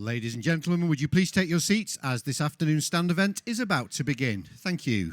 Ladies and gentlemen, would you please take your seats as this afternoon's stand event is about to begin. Thank you.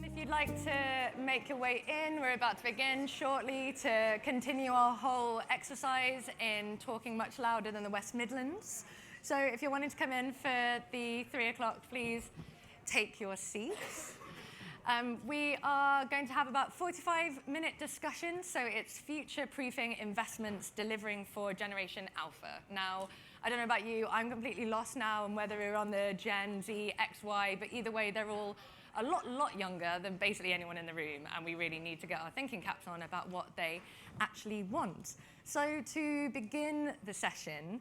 If you'd like to make your way in, we're about to begin shortly to continue our whole exercise in talking much louder than the West Midlands. So if you're wanting to come in for the 3 o'clock, please take your seats. We are going to have about 45-minute discussion, so it's future-proofing investments delivering for Generation Alpha. Now, I don't know about you, I'm completely lost now on whether we're on the Gen Z, X, Y, but either way, they're all a lot younger than basically anyone in the room, and we really need to get our thinking caps on about what they actually want. So to begin the session,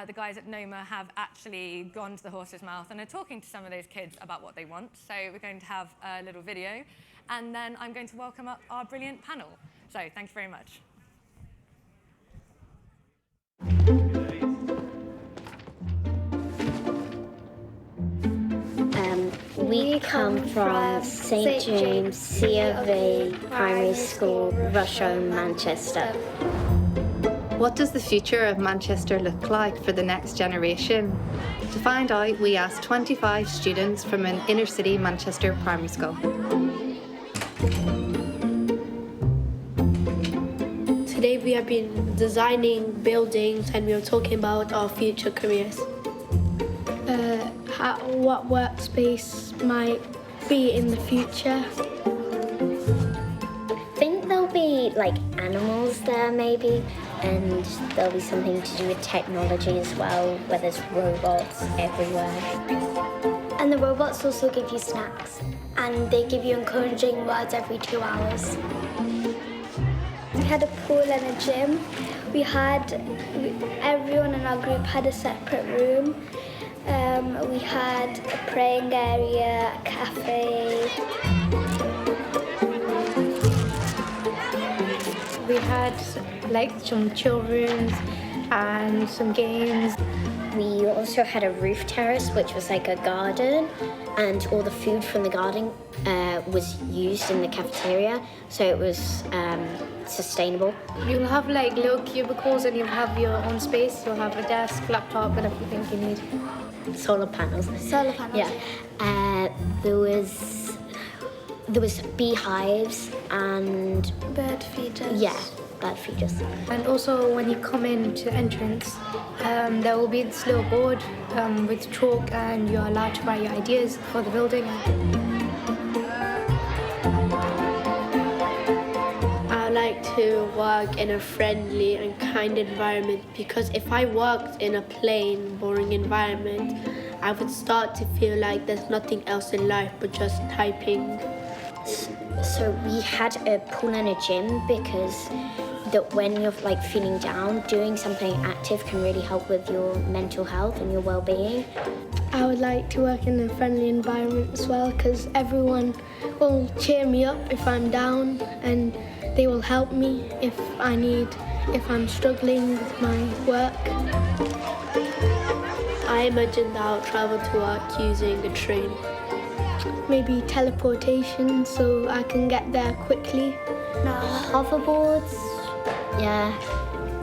the guys at NOMA have actually gone to the horse's mouth and are talking to some of those kids about what they want. So we're going to have a little video, and then I'm going to welcome up our brilliant panel. So thank you very much. We come from St James C of A Primary School, Russia, Manchester. What does the future of Manchester look like for the next generation? To find out, we asked 25 students from an inner-city Manchester primary school. Today we have been designing buildings and we were talking about our future careers. What workspace might be in the future. I think there'll be like animals there maybe, and there'll be something to do with technology as well, where there's robots everywhere. And the robots also give you snacks, and they give you encouraging words every 2 hours. We had a pool and a gym. Everyone in our group had a separate room. We had a praying area, a cafe. We had like some children's and some games. We also had a roof terrace, which was like a garden, and all the food from the garden was used in the cafeteria, so it was sustainable. You'll have like little cubicles and you'll have your own space. You'll have a desk, laptop, and everything you need. Solar panels. Solar panels. Yeah. There was beehives and Bird feeders. yeah, bird feeders. And also when you come into the entrance, there will be this little board with chalk, and you're allowed to write your ideas for the building. I like to work in a friendly and kind environment, because if I worked in a plain, boring environment, I would start to feel like there's nothing else in life but just typing. So we had a pool and a gym because that when you're like feeling down, doing something active can really help with your mental health and your well-being. I would like to work in a friendly environment as well, because everyone will cheer me up if I'm down, and they will help me if I'm struggling with my work. I imagine that I'll travel to work using a train. Maybe teleportation so I can get there quickly. Hoverboards, yeah,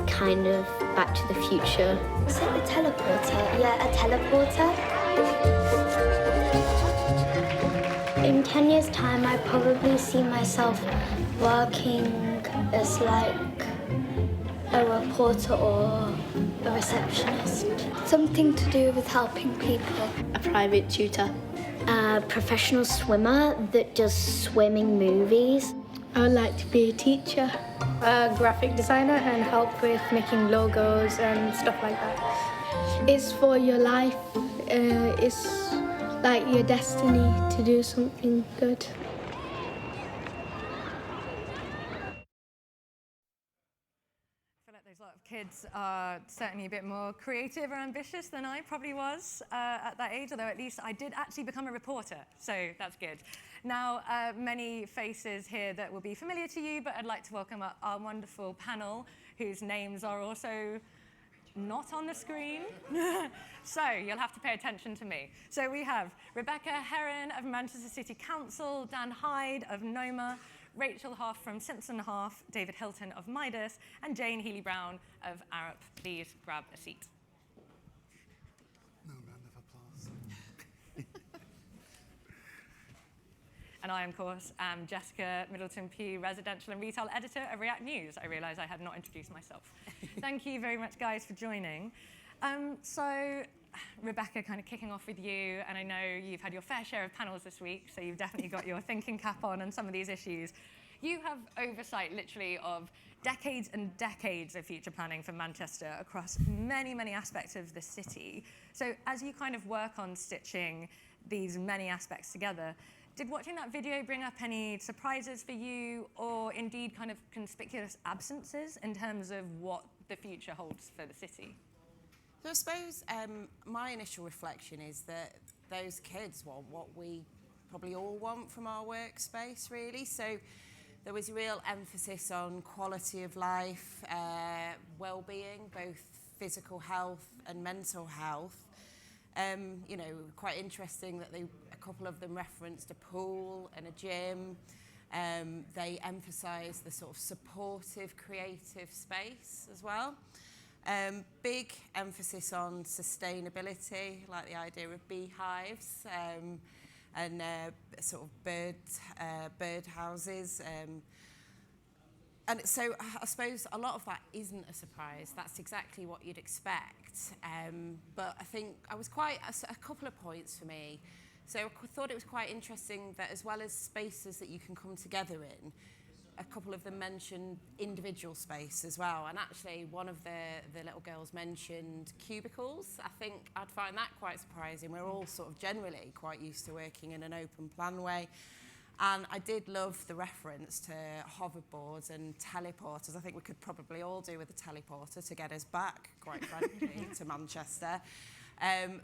kind of Back to the Future. Was it a teleporter? Yeah, a teleporter. In 10 years' time, I probably see myself working as like a reporter or a receptionist. Something to do with helping people. A private tutor. A professional swimmer that does swimming movies. I would like to be a teacher, a graphic designer, and help with making logos and stuff like that. It's for your life. It's like your destiny to do something good. I feel like those lot of kids are certainly a bit more creative or ambitious than I probably was at that age, although at least I did actually become a reporter, so that's good. Now, many faces here that will be familiar to you, but I'd like to welcome up our wonderful panel, whose names are also not on the screen. So you'll have to pay attention to me. So we have Rebecca Heron of Manchester City Council, Dan Hyde of NOMA, Rachel Haugh from SimpsonHaugh, David Hilton of MIDAS, and Jane Healey-Brown of Arup. Please grab a seat. No round of applause. And I, of course, am Jessica, Middleton-Pugh residential and retail editor of React News. I realise I had not introduced myself. Thank you very much, guys, for joining. So, Rebecca, kind of kicking off with you, and I know you've had your fair share of panels this week, so you've definitely got your thinking cap on some of these issues. You have oversight, literally, of decades and decades of future planning for Manchester across many, many aspects of the city. So as you kind of work on stitching these many aspects together, did watching that video bring up any surprises for you, or indeed kind of conspicuous absences in terms of what the future holds for the city? So I suppose my initial reflection is that those kids want what we probably all want from our workspace, really. So there was a real emphasis on quality of life, well-being, both physical health and mental health. You know, quite interesting that a couple of them referenced a pool and a gym. They emphasised the sort of supportive, creative space as well. Big emphasis on sustainability, like the idea of beehives and sort of bird houses. And so I suppose a lot of that isn't a surprise. That's exactly what you'd expect. But I think a couple of points for me. So I thought it was quite interesting that as well as spaces that you can come together in, a couple of them mentioned individual space as well. And actually one of the little girls mentioned cubicles. I think I'd find that quite surprising. We're all sort of generally quite used to working in an open plan way. And I did love the reference to hoverboards and teleporters. I think we could probably all do with a teleporter to get us back, quite frankly, to Manchester.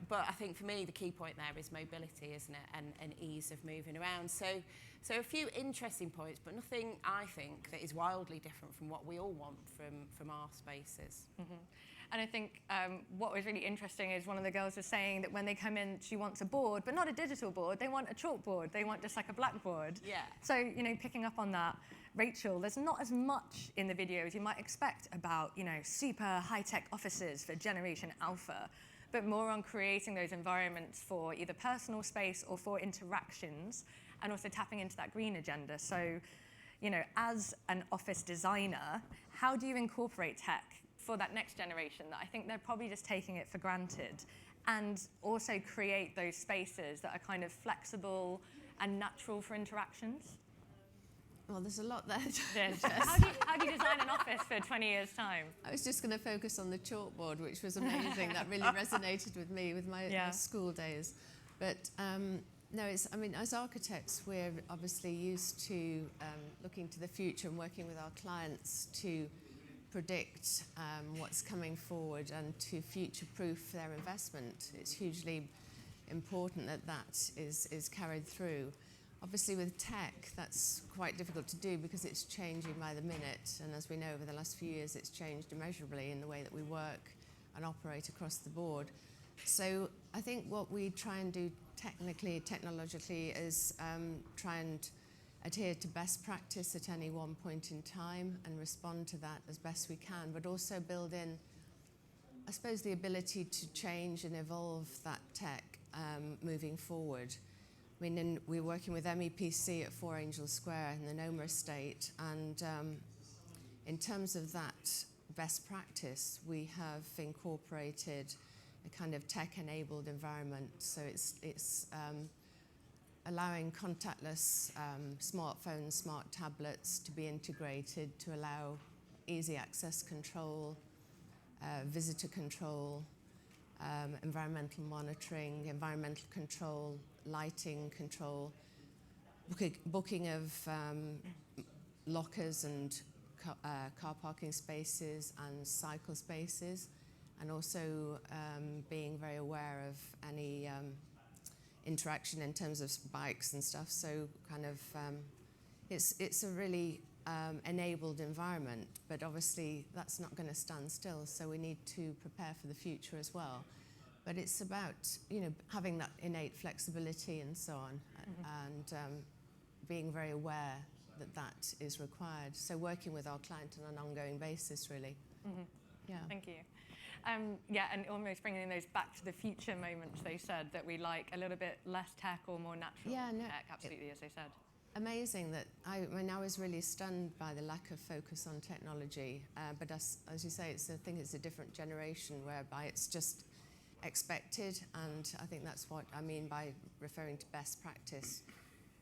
But I think for me, the key point there is mobility, isn't it? And ease of moving around. So a few interesting points, but nothing, I think, that is wildly different from what we all want from our spaces. Mm-hmm. And I think what was really interesting is one of the girls was saying that when they come in, she wants a board, but not a digital board. They want a chalkboard. They want just like a blackboard. Yeah. So, you know, picking up on that, Rachel, there's not as much in the video as you might expect about, you know, super high-tech offices for Generation Alpha, but more on creating those environments for either personal space or for interactions, and also tapping into that green agenda. So, you know, as an office designer, how do you incorporate tech for that next generation that I think they're probably just taking it for granted, and also create those spaces that are kind of flexible and natural for interactions? Well, there's a lot there. How do you design an office for 20 years' time? I was just going to focus on the chalkboard, which was amazing. That really resonated with me with my school days. But no, I mean, as architects, we're obviously used to looking to the future and working with our clients to predict what's coming forward and to future-proof their investment. It's hugely important that that is carried through. Obviously, with tech, that's quite difficult to do because it's changing by the minute. And as we know, over the last few years, it's changed immeasurably in the way that we work and operate across the board. So I think what we try and do technologically, is try and adhere to best practice at any one point in time and respond to that as best we can, but also build in, I suppose, the ability to change and evolve that tech moving forward. I mean, we're working with MEPC at 4 Angel Square in the NOMA estate, and in terms of that best practice, we have incorporated a kind of tech-enabled environment. So it's allowing contactless smartphones, smart tablets to be integrated to allow easy access control, visitor control, environmental monitoring, environmental control, lighting control, booking of lockers and car parking spaces and cycle spaces, and also being very aware of any interaction in terms of bikes and stuff. So kind of it's a really enabled environment, but obviously that's not going to stand still, so we need to prepare for the future as well. But it's about, you know, having that innate flexibility and so on, and being very aware that that is required. So working with our client on an ongoing basis, really. Yeah. Thank you. Yeah, and almost bringing those back to the future moments, they said, that we like a little bit less tech or more natural tech, absolutely, as they said. Amazing that, I mean, I was really stunned by the lack of focus on technology, but as you say, I think it's a different generation whereby it's just expected, and I think that's what I mean by referring to best practice.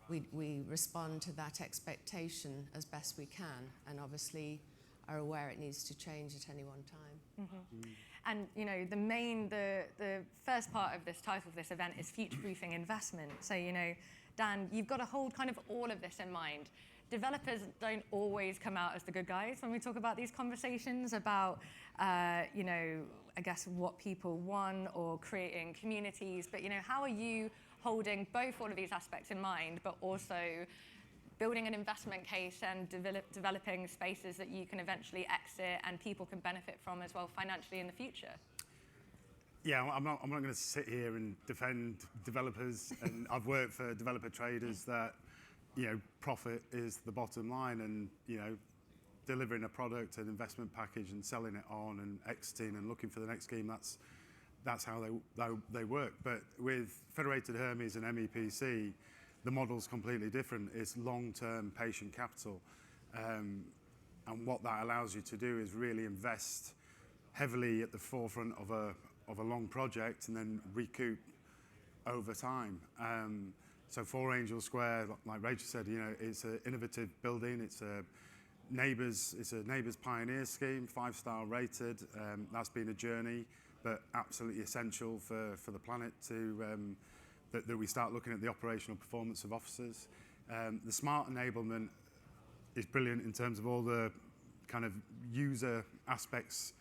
We respond to that expectation as best we can, and obviously are aware it needs to change at any one time. And you know, the first part of this title of this event is future-proofing investment. So you know, Dan, you've got to hold kind of all of this in mind. Developers don't always come out as the good guys when we talk about these conversations about, you know, I guess what people want or creating communities. But you know, how are you holding both all of these aspects in mind, but also building an investment case and developing spaces that you can eventually exit and people can benefit from as well financially in the future? Yeah, I'm not going to sit here and defend developers. And I've worked for developer traders that, you know, profit is the bottom line, and you know, delivering a product, an investment package, and selling it on, and exiting and looking for the next scheme. That's how they work. But with Federated Hermes and MEPC, the model's completely different. It's long-term patient capital, and what that allows you to do is really invest heavily at the forefront of a long project and then recoup over time. So 4 Angel Square, like Rachel said, you know, it's an innovative building. It's a Neighbours Pioneer scheme, 5-star rated. That's been a journey, but absolutely essential for the planet to that we start looking at the operational performance of officers. The smart enablement is brilliant in terms of all the kind of user aspects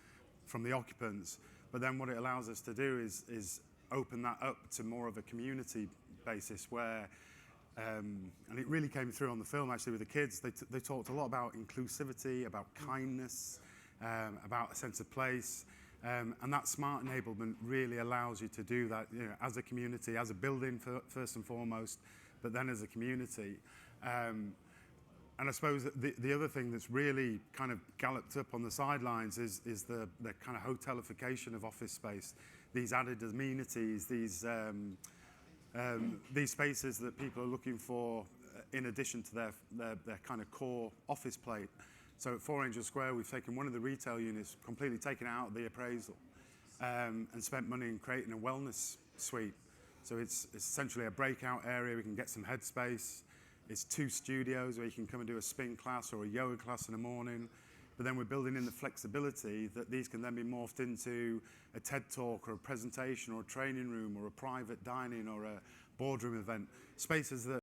from the occupants, but then what it allows us to do is open that up to more of a community basis where, and it really came through on the film actually with the kids. They talked a lot about inclusivity, about kindness, about a sense of place. And that smart enablement really allows you to do that, you know, as a community, as a building first and foremost, but then as a community. And I suppose that the other thing that's really kind of galloped up on the sidelines is the kind of hotelification of office space. These added amenities, these spaces that people are looking for in addition to their kind of core office plate. So at 4 Angel Square, we've taken one of the retail units, completely taken out of the appraisal, and spent money in creating a wellness suite. So it's essentially a breakout area. We can get some headspace. It's 2 studios where you can come and do a spin class or a yoga class in the morning. But then we're building in the flexibility that these can then be morphed into a TED Talk or a presentation or a training room or a private dining or a boardroom event. Spaces that